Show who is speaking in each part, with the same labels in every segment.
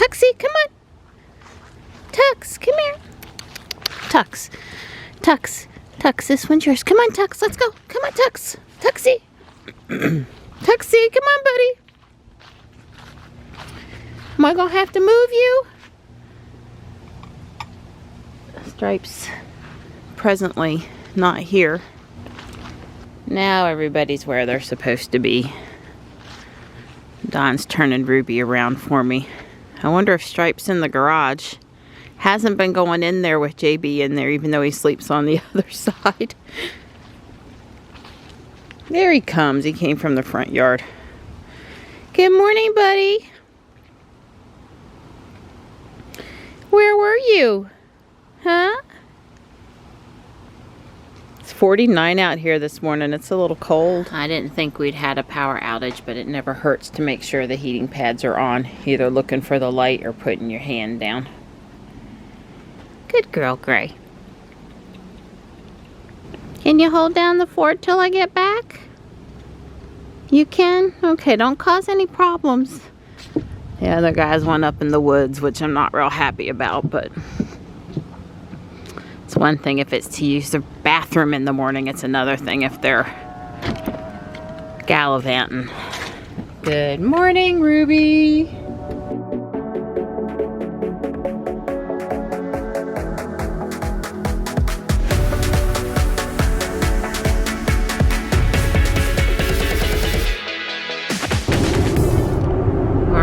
Speaker 1: Tuxie, come on. Tux, come here. Tux. Tux. Tux, this one's yours. Come on, Tux, let's go. Come on, Tux. Tuxie. Tuxie, come on, buddy. Am I gonna have to move you? Stripes presently not here. Now everybody's where they're supposed to be. Don's turning Ruby around for me. I wonder if Stripes in the garage. Hasn't been going in there with JB in there, even though he sleeps on the other side. There he comes. He came from the front yard. Good morning, buddy. Where were you? Huh? It's 49 out here this morning. It's a little cold. I didn't think we'd had a power outage, but it never hurts to make sure the heating pads are on. Either looking for the light or putting your hand down. Good girl, Gray. Can you hold down the fort till I get back? You can? Okay, don't cause any problems. The other guys went up in the woods, which I'm not real happy about, but it's one thing if it's to use the bathroom in the morning. It's another thing if they're gallivanting. Good morning, Ruby.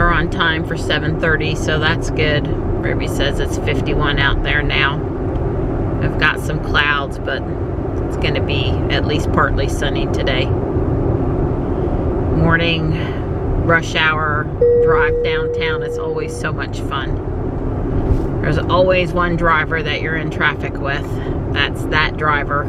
Speaker 1: On time for 7:30, so that's good. Ruby says it's 51 out there now. I've got some clouds, but it's going to be at least partly sunny today. Morning rush hour drive downtown is always so much fun. There's always one driver that you're in traffic with. That's that driver.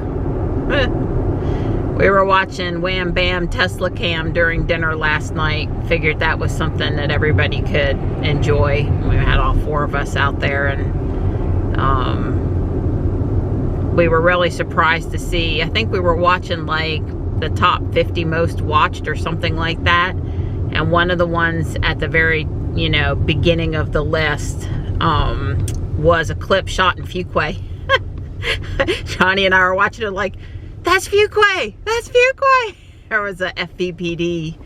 Speaker 1: We were watching Wham Bam Tesla Cam during dinner last night. Figured that was something that everybody could enjoy. We had all four of us out there, and we were really surprised to see. I think we were watching like the top 50 most watched or something like that. And one of the ones at the very, beginning of the list was a clip shot in Fuquay. Johnny and I were watching it like, that's Fuquay! That's Fuquay! There was a FVPD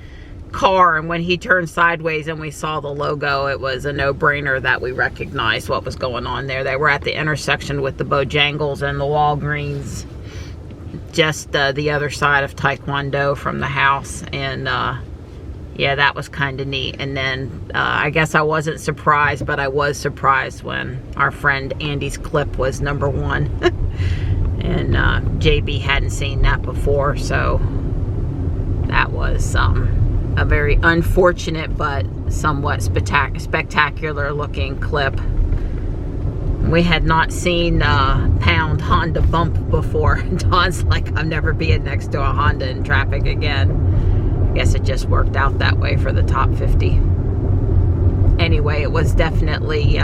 Speaker 1: car, and when he turned sideways and we saw the logo, it was a no-brainer that we recognized what was going on there. They were at the intersection with the Bojangles and the Walgreens, just the other side of Taekwondo from the house, and yeah, that was kind of neat. And then I guess I wasn't surprised, but I was surprised when our friend Andy's clip was #1. And JB hadn't seen that before, so that was a very unfortunate but somewhat spectacular looking clip. We had not seen pound Honda bump before. Don's like, I'm never being next to a Honda in traffic again. I guess it just worked out that way for the top 50. Anyway, it was definitely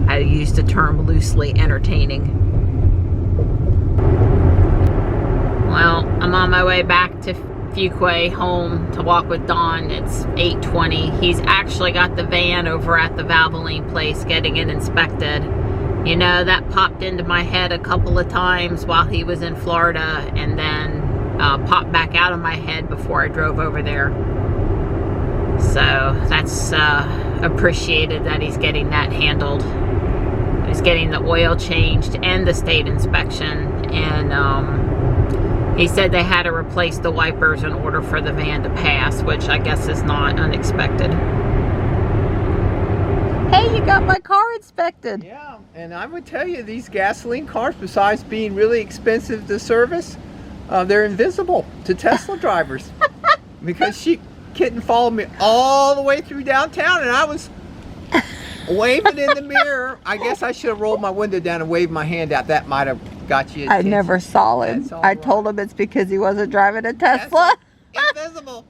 Speaker 1: I used the term loosely entertaining. Well, I'm on my way back to Fuquay home to walk with Don. It's 8:20. He's actually got the van over at the Valvoline place getting it inspected. That popped into my head a couple of times while he was in Florida, and then popped back out of my head before I drove over there. So that's appreciated that he's getting that handled. He's getting the oil changed and the state inspection, and he said they had to replace the wipers in order for the van to pass, which I guess is not unexpected. Hey, you got my car inspected.
Speaker 2: Yeah, and I would tell you, these gasoline cars, besides being really expensive to service, they're invisible to Tesla drivers. Because she couldn't follow me all the way through downtown, and I was waving in the mirror. I guess I should have rolled my window down and waved my hand out. That might have got you attention.
Speaker 1: I never saw him. I told him it's because he wasn't driving a Tesla.
Speaker 2: Invisible.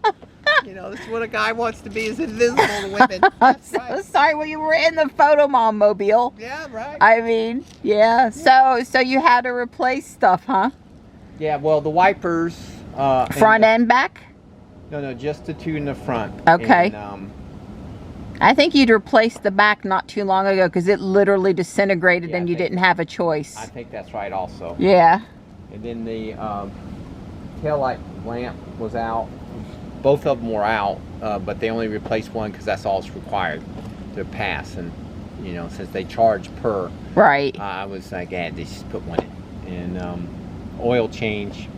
Speaker 2: This is what a guy wants to be, is invisible to women.
Speaker 1: I'm so sorry. Well, you were in the photo mom mobile.
Speaker 2: Yeah, right.
Speaker 1: I mean, yeah. So you had to replace stuff, huh?
Speaker 2: Yeah, well, the wipers.
Speaker 1: Front and back?
Speaker 2: No, just the two in the front.
Speaker 1: Okay.
Speaker 2: And,
Speaker 1: I think you'd replaced the back not too long ago because it literally disintegrated and you didn't have a choice.
Speaker 2: I think that's right also.
Speaker 1: Yeah.
Speaker 2: And then the taillight lamp was out. Both of them were out, but they only replaced one because that's all it's required to pass. And you know, since they charge per,
Speaker 1: right,
Speaker 2: I was like, yeah, they just put one in. And oil change.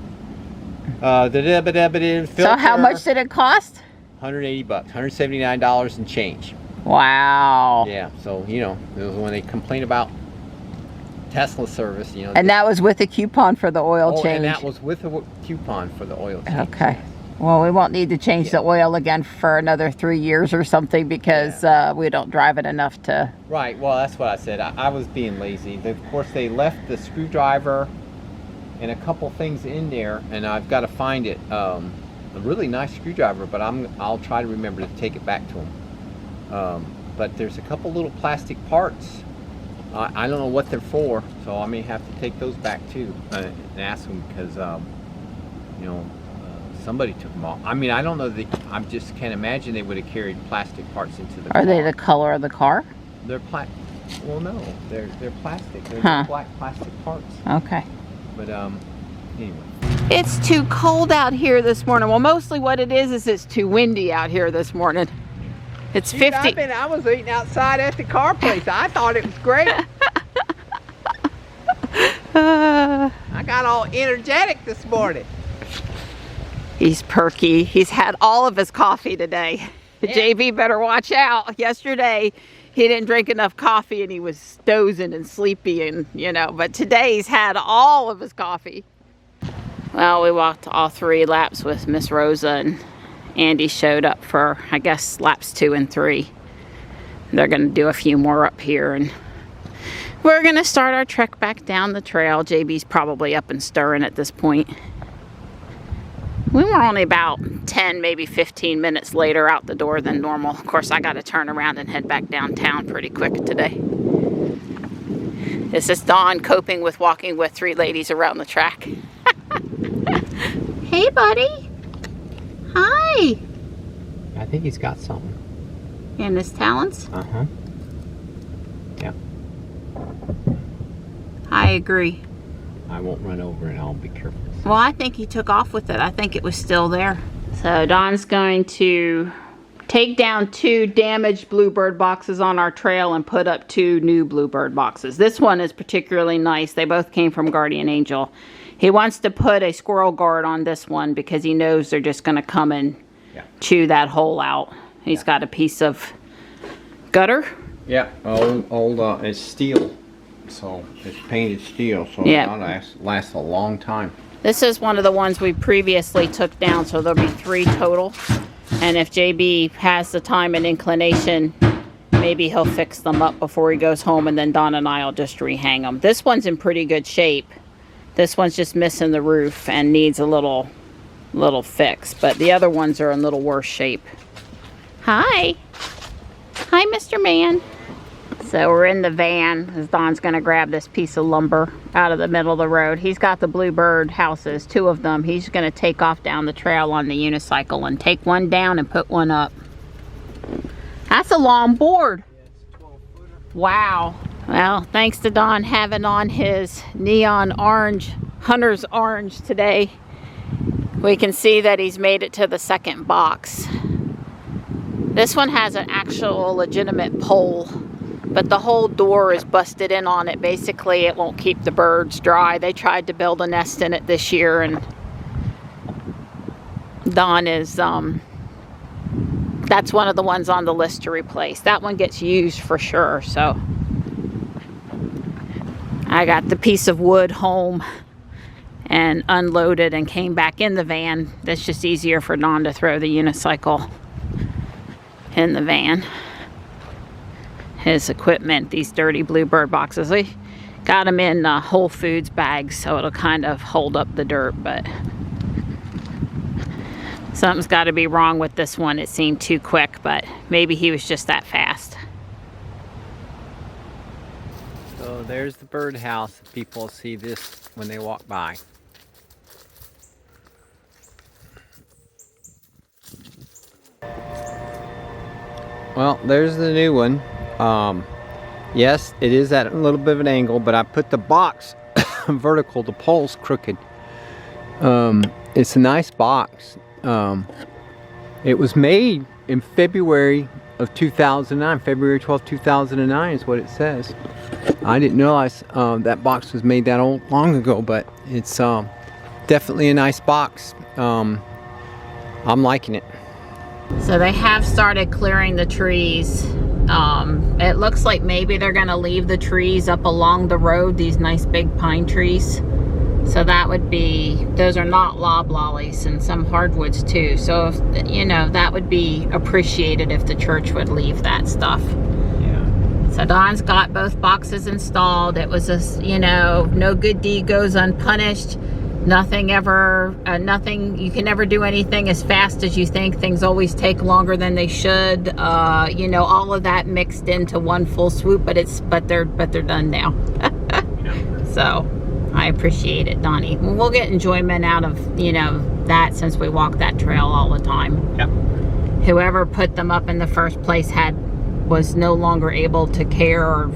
Speaker 2: Filter,
Speaker 1: so how much did it cost?
Speaker 2: $180, $179 and change.
Speaker 1: Wow.
Speaker 2: Yeah, so you know, it was when they complain about Tesla service, you know.
Speaker 1: And that was with a coupon for the oil change.
Speaker 2: And that was with a coupon for the oil change.
Speaker 1: Okay. Well, we won't need to change the oil again for another 3 years or something because we don't drive it enough to...
Speaker 2: Right, well, that's what I said. I was being lazy. Of course, they left the screwdriver and a couple things in there, and I've got to find it. A really nice screwdriver, but I'll try to remember to take it back to them. But there's a couple little plastic parts. I don't know what they're for, so I may have to take those back too and ask them because, you know, somebody took them off. I mean, I don't know. I just can't imagine they would have carried plastic parts into the car.
Speaker 1: Are they the color of the car?
Speaker 2: They're well, no, they're plastic. They're black plastic parts.
Speaker 1: Okay.
Speaker 2: But anyway.
Speaker 1: It's too cold out here this morning. Well, mostly what it is it's too windy out here this morning. It's 50.
Speaker 2: I was eating outside at the car place. I thought it was great. I got all energetic this morning.
Speaker 1: He's perky. He's had all of his coffee today. Yeah. JB better watch out. Yesterday, he didn't drink enough coffee and he was dozing and sleepy and, you know, but today he's had all of his coffee. Well, we walked all 3 laps with Miss Rosa and Andy showed up for, I guess, laps 2 and 3. They're going to do a few more up here and we're going to start our trek back down the trail. JB's probably up and stirring at this point. We were only about 10, maybe 15 minutes later out the door than normal. Of course, I got to turn around and head back downtown pretty quick today. This is Dawn coping with walking with 3 ladies around the track. Hey, buddy. Hi.
Speaker 2: I think he's got something.
Speaker 1: And his talents?
Speaker 2: Uh-huh. Yeah.
Speaker 1: I agree.
Speaker 2: I won't run over and I'll be careful.
Speaker 1: Well, I think he took off with it. I think it was still there. So Don's going to take down 2 damaged bluebird boxes on our trail and put up 2 new bluebird boxes. This one is particularly nice. They both came from Guardian Angel. He wants to put a squirrel guard on this one because he knows they're just going to come and chew that hole out. He's got a piece of gutter.
Speaker 2: Yeah, old it's steel. So it's painted steel, so it'll last a long time.
Speaker 1: This is one of the ones we previously took down, so there'll be 3 total. And if JB has the time and inclination, maybe he'll fix them up before he goes home, and then Don and I will just rehang them. This one's in pretty good shape. This one's just missing the roof and needs a little fix, but the other ones are in a little worse shape. Hi. Hi, Mr. Man. So we're in the van as Don's going to grab this piece of lumber out of the middle of the road. He's got the bluebird houses, 2 of them. He's going to take off down the trail on the unicycle and take one down and put one up. That's a long board.
Speaker 2: Yeah, it's a 12-footer.
Speaker 1: Wow. Well, thanks to Don having on his neon orange, hunter's orange today, we can see that he's made it to the 2nd box. This one has an actual legitimate pole, but the whole door is busted in on it. Basically, it won't keep the birds dry. They tried to build a nest in it this year, and Don is, that's one of the ones on the list to replace. That one gets used for sure, so I got the piece of wood home and unloaded and came back in the van. That's just easier for Don to throw the unicycle in the van. His equipment, these dirty bluebird boxes, we got them in Whole Foods bags, so it'll kind of hold up the dirt, but something's got to be wrong with this one. It seemed too quick, but maybe he was just that fast. So there's the birdhouse. People see this when they walk by.
Speaker 2: well, there's the new one. Yes, it is at a little bit of an angle, but I put the box vertical, the pole's crooked. It's a nice box. It was made in February of 2009. February 12, 2009 is what it says. I didn't realize that box was made that long ago, but it's definitely a nice box. I'm liking it.
Speaker 1: So they have started clearing the trees. It looks like maybe they're going to leave the trees up along the road, these nice big pine trees. So that would be, those are not loblollies, and some hardwoods too. So, if, you know, that would be appreciated if the church would leave that stuff.
Speaker 2: Yeah.
Speaker 1: So Don's got both boxes installed. It was a, you know, no good deed goes unpunished. Nothing ever, you can never do anything as fast as you think. Things always take longer than they should. You know, all of that mixed into one full swoop, but they're done now. So I appreciate it, Donnie. We'll get enjoyment out of, you know, that, since we walk that trail all the time.
Speaker 2: Yep.
Speaker 1: Whoever put them up in the first place was no longer able to care, or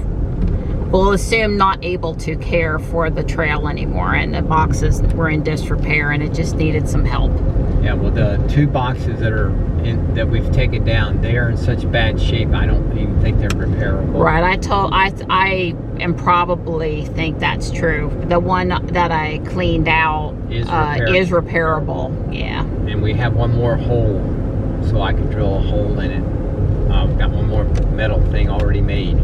Speaker 1: we'll assume not able to care for the trail anymore, and the boxes were in disrepair and it just needed some help.
Speaker 2: Yeah, well, the two boxes that we've taken down, they are in such bad shape, I don't even think they're repairable.
Speaker 1: Right, I am probably think that's true. The one that I cleaned out is repairable. Yeah. And
Speaker 2: we have one more hole, so I can drill a hole in it. We've got one more metal thing already made.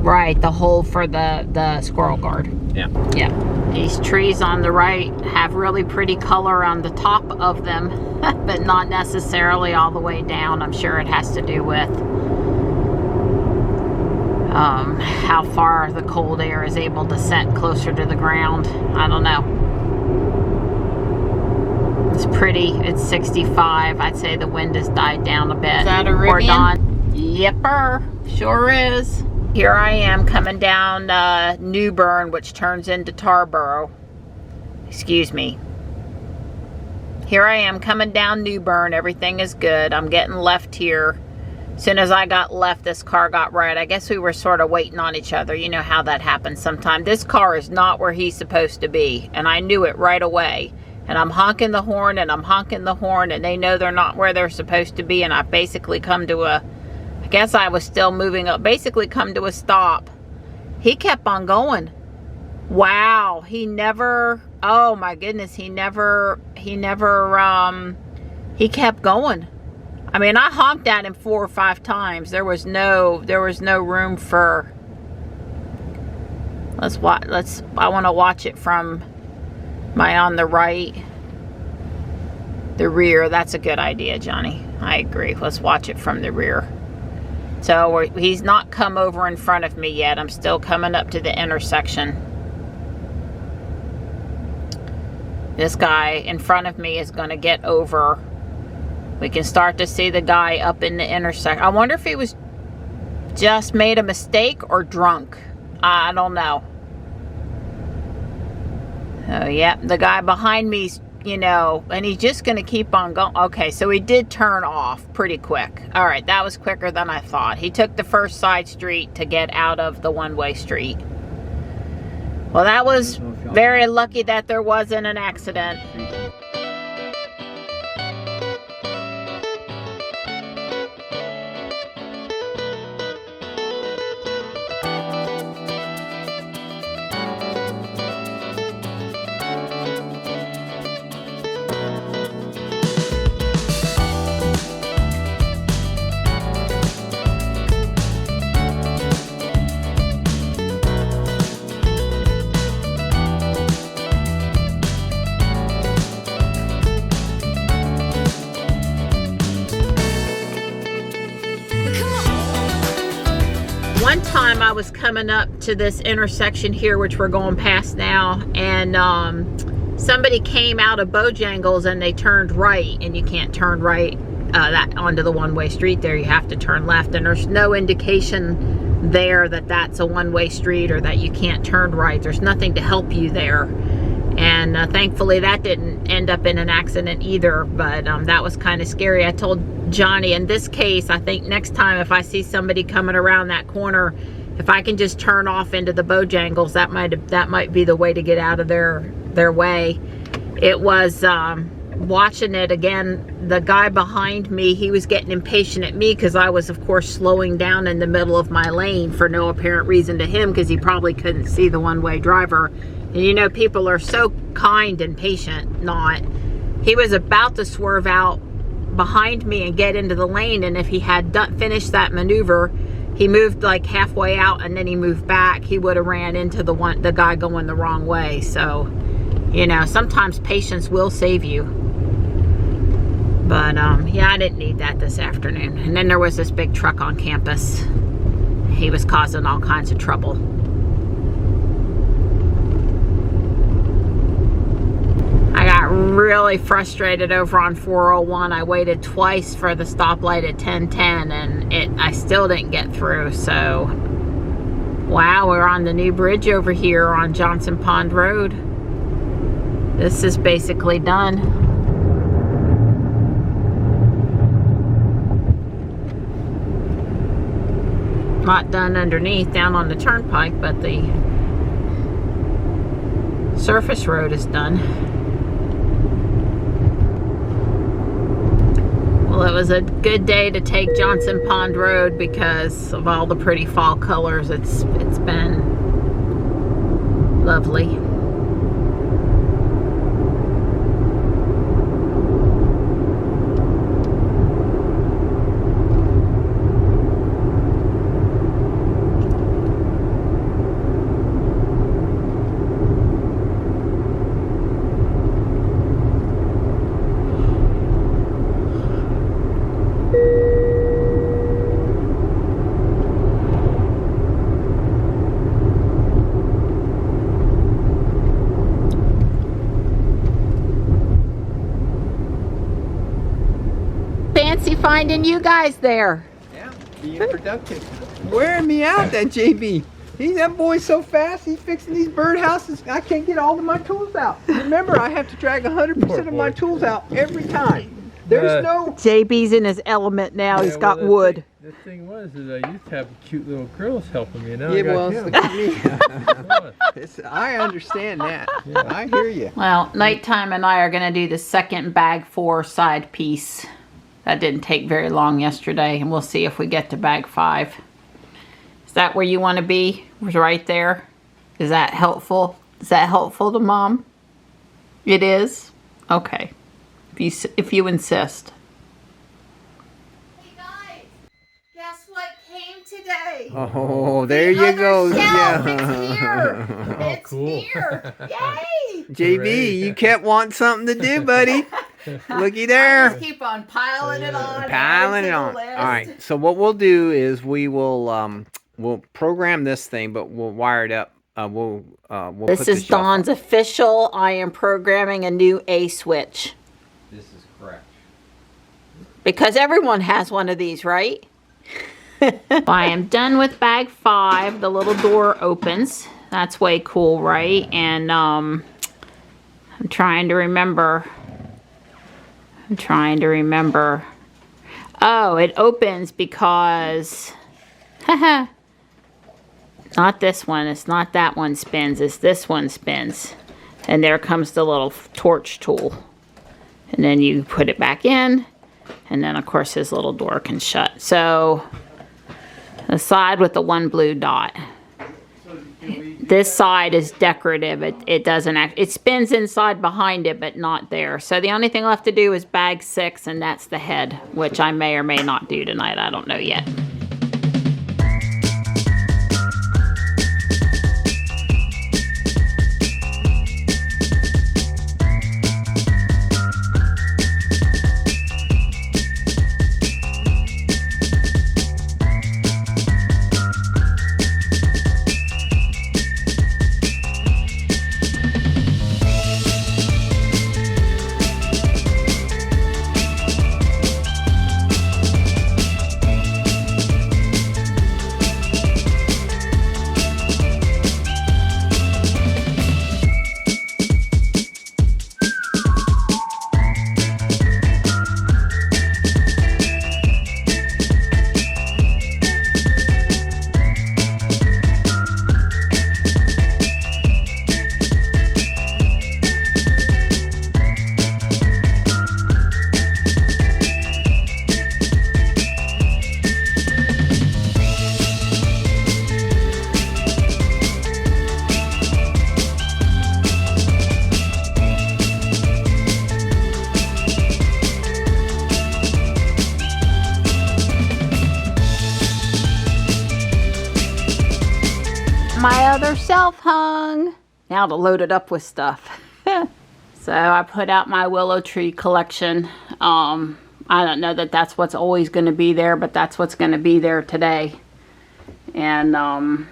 Speaker 1: Right, the hole for the squirrel guard.
Speaker 2: Yeah.
Speaker 1: Yeah. These trees on the right have really pretty color on the top of them, but not necessarily all the way down. I'm sure it has to do with how far the cold air is able to set closer to the ground. I don't know. It's pretty. It's 65. I'd say the wind has died down a bit. Is that a Rivian? Yepper. Sure is. Here I am coming down New Bern, which turns into Tarboro. Excuse me. Here I am coming down New Bern. Everything is good. I'm getting left here. As soon as I got left, this car got right. I guess we were sort of waiting on each other. You know how that happens sometimes. This car is not where he's supposed to be, and I knew it right away. And I'm honking the horn, and I'm honking the horn, and they know they're not where they're supposed to be, and I basically come to a... I guess I was still moving up. Basically come to a stop. He kept on going. Wow. He never, oh my goodness, he kept going. I mean, I honked at him 4 or 5 times. There was no room for, I want to watch it from my on the right, the rear. That's a good idea, Johnny. I agree. Let's watch it from the rear. So he's not come over in front of me yet. I'm still coming up to the intersection. This guy in front of me is going to get over. We can start to see the guy up in the intersection. I wonder if he was just made a mistake or drunk. I don't know. Oh, yeah. The guy behind me's, you know, and he's just going to keep on going. Okay, so he did turn off pretty quick. All right, that was quicker than I thought. He took the first side street to get out of the one-way street. Well, that was very lucky that there wasn't an accident. One time I was coming up to this intersection here, which we're going past now, and somebody came out of Bojangles and they turned right, and you can't turn right that onto the one-way street there. You have to turn left, and there's no indication there that that's a one-way street or that you can't turn right. There's nothing to help you there. And thankfully that didn't end up in an accident either, but that was kind of scary. I told Johnny, in this case, I think next time if I see somebody coming around that corner, if I can just turn off into the Bojangles, that might be the way to get out of their way. It was watching it again, the guy behind me, he was getting impatient at me because I was, of course, slowing down in the middle of my lane for no apparent reason to him, because he probably couldn't see the one-way driver. And you know, people are so kind and patient. Not. He was about to swerve out behind me and get into the lane, and if he had finished that maneuver, he moved like halfway out and then he moved back, he would have ran into the guy going the wrong way. So, you know, sometimes patience will save you. But yeah, I didn't need that this afternoon. And then there was this big truck on campus. He was causing all kinds of trouble. I got really frustrated over on 401. I waited twice for the stoplight at 1010 and I still didn't get through. So, wow, we're on the new bridge over here on Johnson Pond Road. This is basically done. Not done underneath down on the turnpike, but the surface road is done. Well, it was a good day to take Johnson Pond Road because of all the pretty fall colors. It's been lovely. Finding you guys there.
Speaker 2: Yeah, being productive. Wearing me out, that JB. That boy's so fast, he's fixing these birdhouses. I can't get all of my tools out. Remember, I have to drag 100% of my tools out every time. There's no...
Speaker 1: JB's in his element now. He's got wood.
Speaker 3: The thing was that I used to have cute little girls helping me, and now
Speaker 2: yeah,
Speaker 3: I got
Speaker 2: well,
Speaker 3: him.
Speaker 2: look at me. I understand that. Yeah. I hear you.
Speaker 1: Well, Nighttime and I are going to do the second bag 4 side piece. That didn't take very long yesterday, and we'll see if we get to bag 5. Is that where you want to be? Right there? Is that helpful? Is that helpful to Mom? It is? Okay. If you insist.
Speaker 4: Hey guys, guess what came today?
Speaker 2: Oh, there you go.
Speaker 4: Yeah.
Speaker 2: Yeah.
Speaker 4: It's here.
Speaker 3: Oh,
Speaker 4: It's
Speaker 3: cool.
Speaker 4: here. Yay!
Speaker 2: JB, you kept wanting something to do, buddy. Looky there.
Speaker 4: Just keep on piling it on.
Speaker 2: Piling it on. All right. So what we'll do is we'll program this thing, but we'll wire it up. We'll
Speaker 1: This
Speaker 2: put
Speaker 1: is
Speaker 2: the shelf on.
Speaker 1: Dawn's official. I am programming a new A switch.
Speaker 2: This is correct.
Speaker 1: Because everyone has one of these, right? I am done with bag 5. The little door opens. That's way cool, right? And I'm trying to remember. Oh, it opens because... Haha. Not this one. It's not that one spins. It's this one spins. And there comes the little torch tool. And then you put it back in. And then, of course, his little door can shut. So, the side with the one blue dot. This side is decorative. It doesn't act. It spins inside behind it, but not there. So the only thing left to do is bag 6, and that's the head, which I may or may not do tonight. I don't know yet. my other shelf hung. Now to load it up with stuff. So I put out my willow tree collection. I don't know that that's what's always going to be there, but that's what's going to be there today. And I'm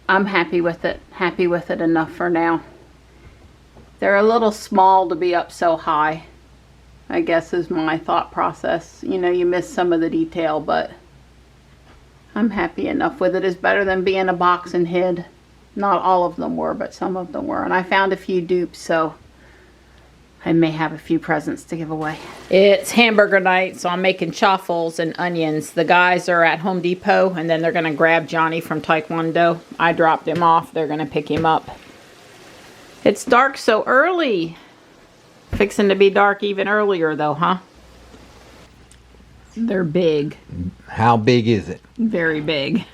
Speaker 1: happy with it. Happy with it enough for now. They're a little small to be up so high, I guess is my thought process. You know, you miss some of the detail, but I'm happy enough with it. It's better than being a box and hid. Not all of them were, but some of them were. And I found a few dupes, so I may have a few presents to give away. It's hamburger night, so I'm making chaffles and onions. The guys are at Home Depot, and then they're going to grab Johnny from Taekwondo. I dropped him off. They're going to pick him up. It's dark so early. Fixing to be dark even earlier, though, huh? They're big.
Speaker 2: How big is it?
Speaker 1: Very big.